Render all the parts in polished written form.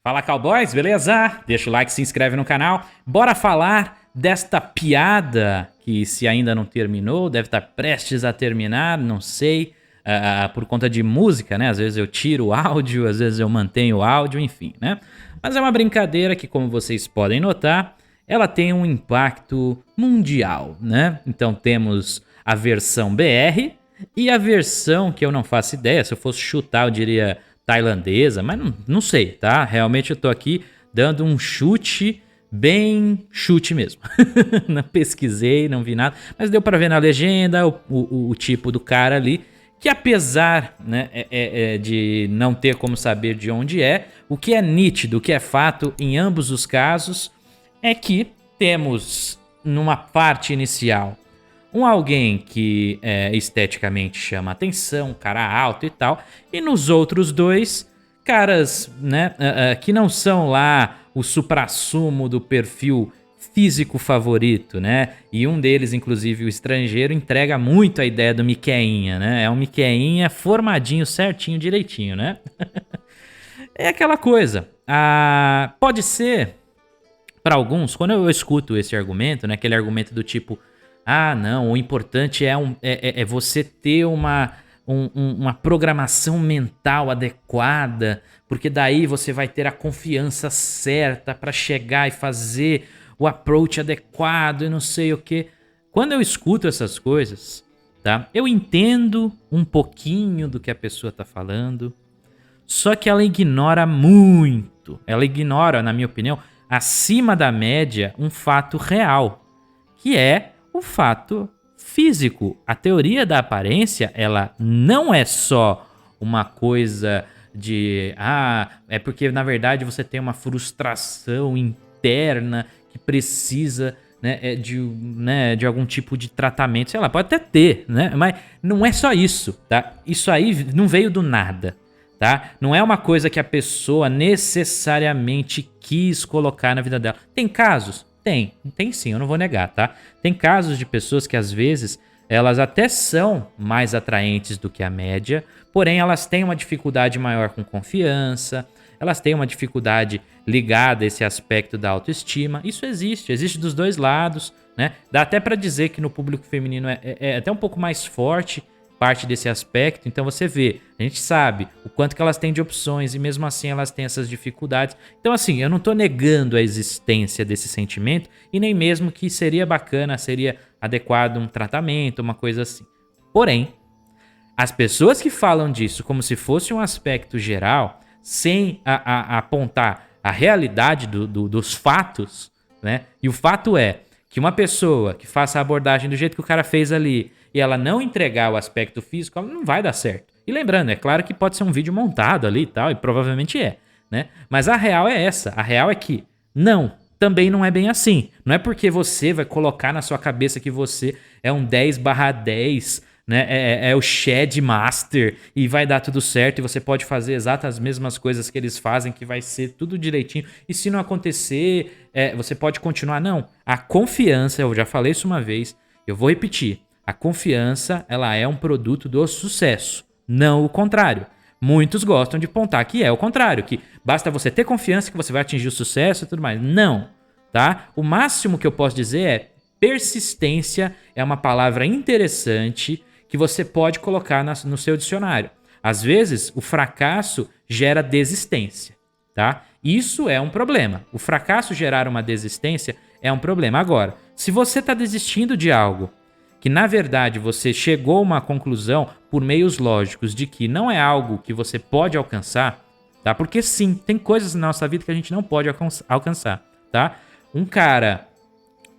Fala, cowboys, beleza? Deixa o like, se inscreve no canal. Bora falar desta piada que, se ainda não terminou, deve estar prestes a terminar, não sei, por conta de música, né? Às vezes eu tiro o áudio, às vezes eu mantenho o áudio, enfim, né? Mas é uma brincadeira que, como vocês podem notar, ela tem um impacto mundial, né? Então temos a versão BR e a versão que eu não faço ideia, se eu fosse chutar eu diria tailandesa, mas não sei, tá? Realmente eu tô aqui dando um chute, bem chute mesmo. Não pesquisei, não vi nada, mas deu pra ver na legenda o tipo do cara ali, que apesar, né, de não ter como saber de onde é, o que é nítido, o que é fato em ambos os casos é que temos numa parte inicial alguém que esteticamente chama atenção, cara alto e tal, e nos outros dois, caras, né, que não são lá o suprassumo do perfil físico favorito, né? E um deles, inclusive o estrangeiro, entrega muito a ideia do Miqueinha, né? É um Miqueinha formadinho, certinho, direitinho, né? É aquela coisa. Pode ser, para alguns, quando eu escuto esse argumento, né? Aquele argumento do tipo, não, o importante é você ter uma programação mental adequada, porque daí você vai ter a confiança certa para chegar e fazer o approach adequado e não sei o que. Quando eu escuto essas coisas, tá? Eu entendo um pouquinho do que a pessoa tá falando, só que ela ignora muito. Ela ignora, na minha opinião, acima da média, um fato real, que é o fato físico. A teoria da aparência, ela não é só uma coisa de é porque na verdade você tem uma frustração interna que precisa, né, de algum tipo de tratamento, sei lá, pode até ter, né? Mas não é só isso, tá? Isso aí não veio do nada, tá? Não é uma coisa que a pessoa necessariamente quis colocar na vida dela. Tem casos? Tem sim, eu não vou negar, tá? Tem casos de pessoas que às vezes elas até são mais atraentes do que a média, porém elas têm uma dificuldade maior com confiança, elas têm uma dificuldade ligada a esse aspecto da autoestima. Isso existe dos dois lados, né? Dá até pra dizer que no público feminino é até um pouco mais forte parte desse aspecto, então você vê, a gente sabe o quanto que elas têm de opções e mesmo assim elas têm essas dificuldades. Então assim, eu não tô negando a existência desse sentimento e nem mesmo que seria bacana, seria adequado um tratamento, uma coisa assim. Porém, as pessoas que falam disso como se fosse um aspecto geral, sem apontar a realidade dos fatos, né? E o fato é que uma pessoa que faça a abordagem do jeito que o cara fez ali e ela não entregar o aspecto físico, ela não vai dar certo. E lembrando, é claro que pode ser um vídeo montado ali e tal, e provavelmente é, né? Mas a real é essa, a real é que também não é bem assim. Não é porque você vai colocar na sua cabeça que você é um 10/10, né? É o Shed Master e vai dar tudo certo e você pode fazer exatas as mesmas coisas que eles fazem, que vai ser tudo direitinho. E se não acontecer, você pode continuar. Não, a confiança, eu já falei isso uma vez, eu vou repetir. A confiança, ela é um produto do sucesso, não o contrário. Muitos gostam de apontar que é o contrário, que basta você ter confiança que você vai atingir o sucesso e tudo mais. Não, tá? O máximo que eu posso dizer é persistência é uma palavra interessante que você pode colocar no seu dicionário. Às vezes, o fracasso gera desistência, tá? Isso é um problema. O fracasso gerar uma desistência é um problema. Agora, se você está desistindo de algo que na verdade você chegou a uma conclusão por meios lógicos de que não é algo que você pode alcançar, tá? Porque sim, tem coisas na nossa vida que a gente não pode alcançar, tá? Um cara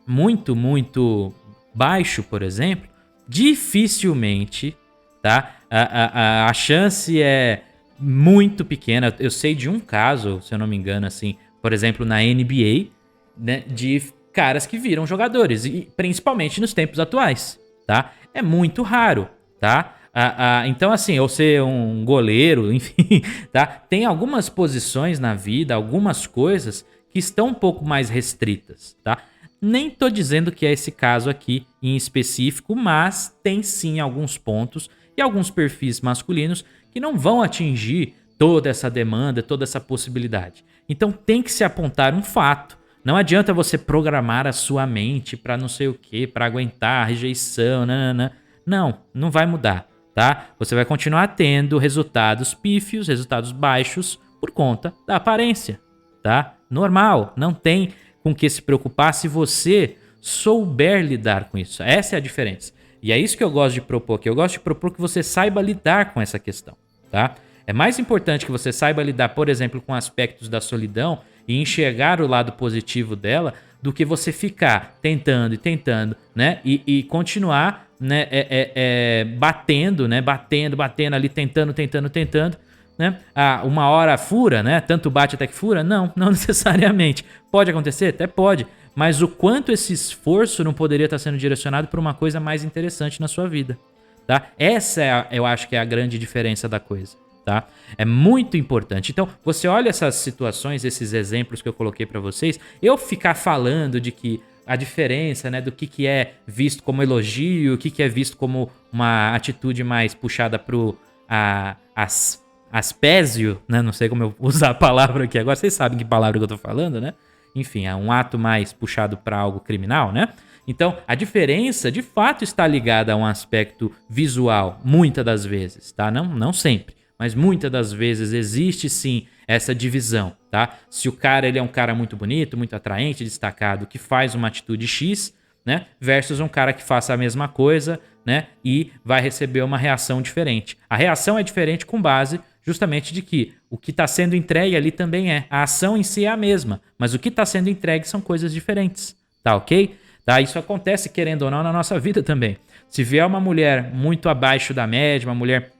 muito, muito baixo, por exemplo, dificilmente, tá? A chance é muito pequena. Eu sei de um caso, se eu não me engano, assim, por exemplo, na NBA, né, de caras que viram jogadores, e principalmente nos tempos atuais, tá? É muito raro, tá? Então, assim, ou ser um goleiro, enfim, tá? Tem algumas posições na vida, algumas coisas que estão um pouco mais restritas, tá? Nem tô dizendo que é esse caso aqui em específico, mas tem sim alguns pontos e alguns perfis masculinos que não vão atingir toda essa demanda, toda essa possibilidade. Então tem que se apontar um fato. Não adianta você programar a sua mente para não sei o que, para aguentar a rejeição, nanana. Não vai mudar, tá? Você vai continuar tendo resultados pífios, resultados baixos por conta da aparência, tá? Normal, não tem com que se preocupar se você souber lidar com isso. Essa é a diferença. E é isso que eu gosto de propor aqui. Eu gosto de propor que você saiba lidar com essa questão, tá? É mais importante que você saiba lidar, por exemplo, com aspectos da solidão e enxergar o lado positivo dela do que você ficar tentando e tentando, né? E continuar, né? Batendo ali, tentando, né? Uma hora fura, né? Tanto bate até que fura? Não necessariamente. Pode acontecer? Até pode. Mas o quanto esse esforço não poderia estar sendo direcionado para uma coisa mais interessante na sua vida, tá? Essa eu acho que é a grande diferença da coisa, tá? É muito importante. Então, você olha essas situações, esses exemplos que eu coloquei para vocês, eu ficar falando de que a diferença, né, do que é visto como elogio, o que é visto como uma atitude mais puxada pro aspésio, né? Não sei como eu usar a palavra aqui agora, vocês sabem que palavra que eu tô falando, né? Enfim, é um ato mais puxado para algo criminal, né? Então, a diferença, de fato, está ligada a um aspecto visual, muitas das vezes, tá? Não sempre, mas muitas das vezes existe sim essa divisão, tá? Se o cara ele é um cara muito bonito, muito atraente, destacado, que faz uma atitude X, né? Versus um cara que faça a mesma coisa, né? E vai receber uma reação diferente. A reação é diferente com base justamente de que o que está sendo entregue ali também é. A ação em si é a mesma, mas o que está sendo entregue são coisas diferentes, tá ok? Tá? Isso acontece, querendo ou não, na nossa vida também. Se vier uma mulher muito abaixo da média, uma mulher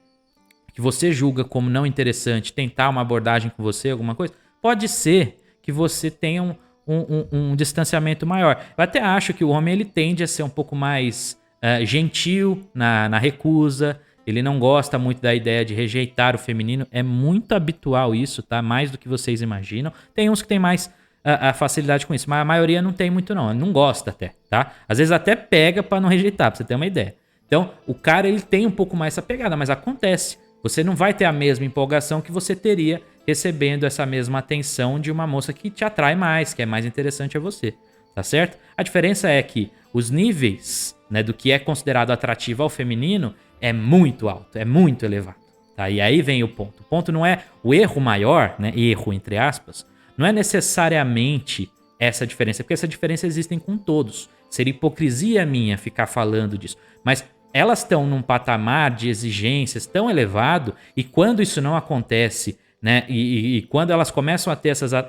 que você julga como não interessante, tentar uma abordagem com você, alguma coisa, pode ser que você tenha um distanciamento maior. Eu até acho que o homem ele tende a ser um pouco mais gentil na recusa. Ele não gosta muito da ideia de rejeitar o feminino. É muito habitual isso, tá? Mais do que vocês imaginam. Tem uns que tem mais a facilidade com isso, mas a maioria não tem muito não. Ele não gosta até, tá? Às vezes até pega pra não rejeitar, pra você ter uma ideia. Então, o cara ele tem um pouco mais essa pegada, mas acontece. Você não vai ter a mesma empolgação que você teria recebendo essa mesma atenção de uma moça que te atrai mais, que é mais interessante a você, tá certo? A diferença é que os níveis, né, do que é considerado atrativo ao feminino é muito alto, é muito elevado, tá? E aí vem o ponto. O ponto não é o erro maior, né, erro entre aspas, não é necessariamente essa diferença, porque essa diferença existe com todos. Seria hipocrisia minha ficar falando disso, mas elas estão num patamar de exigências tão elevado e quando isso não acontece, né, e quando elas começam a ter essa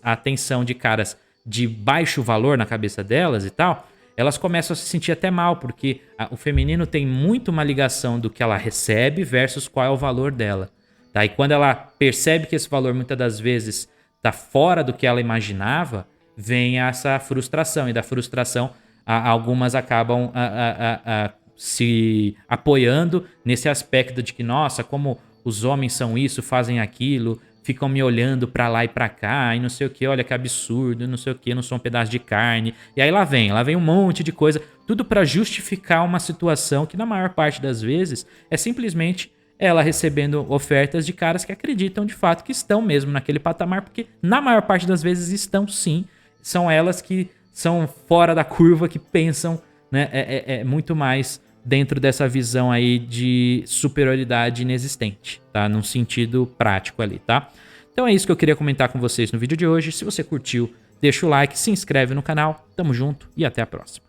atenção de caras de baixo valor na cabeça delas e tal, elas começam a se sentir até mal, porque o feminino tem muito uma ligação do que ela recebe versus qual é o valor dela, tá? E quando ela percebe que esse valor muitas das vezes está fora do que ela imaginava, vem essa frustração, e da frustração algumas acabam se apoiando nesse aspecto de que, nossa, como os homens são isso, fazem aquilo, ficam me olhando pra lá e pra cá, e não sei o que, olha que absurdo, não sei o que, não sou um pedaço de carne. E aí lá vem um monte de coisa, tudo pra justificar uma situação que na maior parte das vezes é simplesmente ela recebendo ofertas de caras que acreditam de fato que estão mesmo naquele patamar, porque na maior parte das vezes estão sim, são elas que são fora da curva, que pensam, né, muito mais dentro dessa visão aí de superioridade inexistente, tá? Num sentido prático ali, tá? Então é isso que eu queria comentar com vocês no vídeo de hoje. Se você curtiu, deixa o like, se inscreve no canal. Tamo junto e até a próxima.